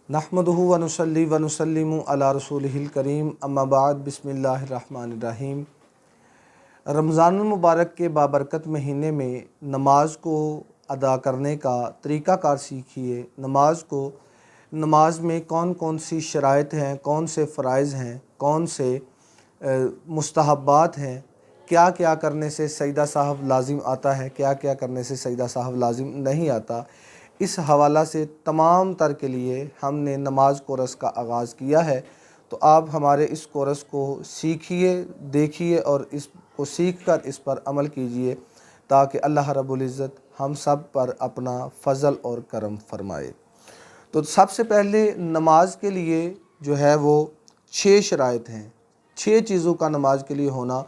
नहमदुहु व नुसल्ली व नुसल्लिमु अला रसूलिहिल करीम अम्मा बाद बिस्मिल्लाहिर रहमानिर रहीम। रमज़ानुल मुबारक के बाबरकत महीने में नमाज को अदा करने का तरीक़ाकार सीखिए। नमाज में कौन कौन सी शराइत हैं, कौन से फ़राइज़ हैं, कौन से मुस्तहब्बात हैं, क्या क्या करने से सजदा साहब लाजिम आता है, क्या क्या करने से सजदा साहब लाजिम नहीं आता। इस हवाला से तमाम तर के लिए हमने नमाज कोर्स का आगाज़ किया है। तो आप हमारे इस कोर्स को सीखिए, देखिए और इसको सीख कर इस पर अमल कीजिए ताकि अल्लाह रब्बुल इज़्ज़त हम सब पर अपना फ़ज़ल और करम फरमाए। तो सबसे पहले नमाज के लिए जो है वो 6 शराइत हैं। 6 चीज़ों का नमाज के लिए होना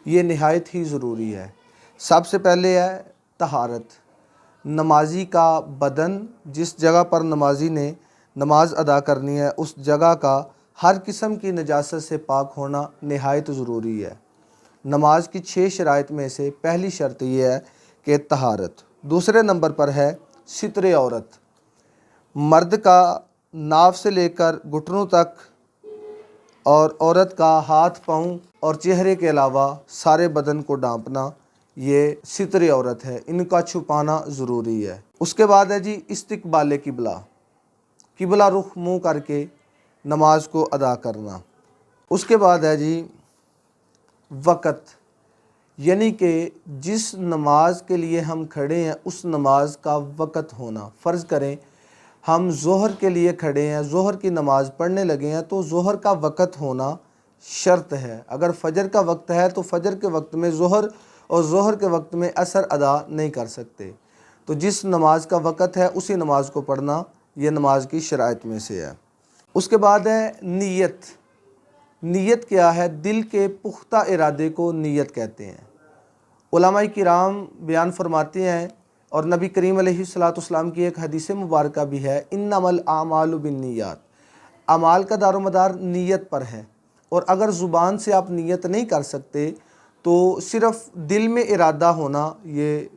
ये नहायत ही ज़रूरी है। सबसे पहले है तहारत। नमाजी का बदन, जिस जगह पर नमाजी ने नमाज अदा करनी है उस जगह का हर किस्म की नजासत से पाक होना नहायत ज़रूरी है। नमाज की 6 शराइत में से पहली शर्त यह है कि तहारत। दूसरे नंबर पर है सित्रे औरत। मर्द का नाव से लेकर घुटनों तक और औरत का हाथ, पाँव और चेहरे के अलावा सारे बदन को ढांपना ये सित्रे औरत है, इनका छुपाना ज़रूरी है। उसके बाद है जी इस्तिकबाल किबला रुख मुँह करके नमाज को अदा करना। उसके बाद है जी वक़्त, यानी कि जिस नमाज के लिए हम खड़े हैं उस नमाज का वक़्त होना। फ़र्ज़ करें हम ज़ोहर के लिए खड़े हैं, ज़ोहर की नमाज़ पढ़ने लगे हैं तो ज़ोहर का वक़्त होना शर्त है। अगर फ़जर का वक्त है तो फ़जर के वक्त में ज़ोहर और ज़ोहर के वक्त में असर अदा नहीं कर सकते। तो जिस नमाज का वक़्त है उसी नमाज को पढ़ना ये नमाज की शराइत में से है। उसके बाद है नीयत। नीयत क्या है? दिल के पुख्ता इरादे को नीयत कहते हैं। उलमाए किराम बयान फरमाते हैं और नबी करीम अलैहिस्सलाम की एक हदीस मुबारक भी है, इन्नमल आमालु बिन्नियात। अमाल का दारोमदार नीयत पर है और अगर ज़ुबान से आप नीयत नहीं कर सकते तो सिर्फ़ दिल में इरादा होना ये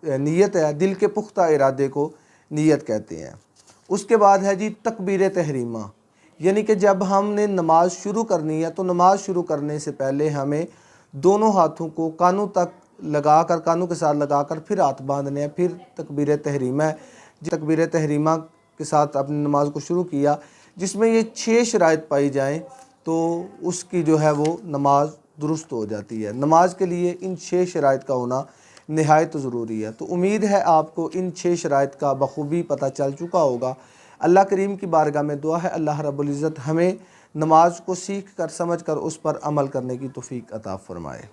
नीयत है। दिल के पुख्ता इरादे को नीयत कहते हैं। उसके बाद है जी तकबीर तहरीमा, यानी कि जब हमने नमाज शुरू करनी है तो नमाज शुरू करने से पहले हमें दोनों हाथों को कानों तक लगाकर, कानों के साथ लगाकर फिर हाथ बांधने हैं, फिर तकबीर तहरीमा है। तकबीर तहरीमा के साथ अपनी नमाज को शुरू किया जिसमें ये 6 शराइत पाई जाएँ तो उसकी जो है वो नमाज दुरुस्त हो जाती है। नमाज के लिए इन 6 शराइत का होना नहायत ज़रूरी है। तो उम्मीद है आपको इन 6 शराइत का बखूबी पता चल चुका होगा। अल्लाह करीम की बारगाह में दुआ है अल्लाह रब्बुल इज़्ज़त हमें नमाज को सीख कर, समझ कर उस पर अमल करने की तौफीक अता फ़रमाए।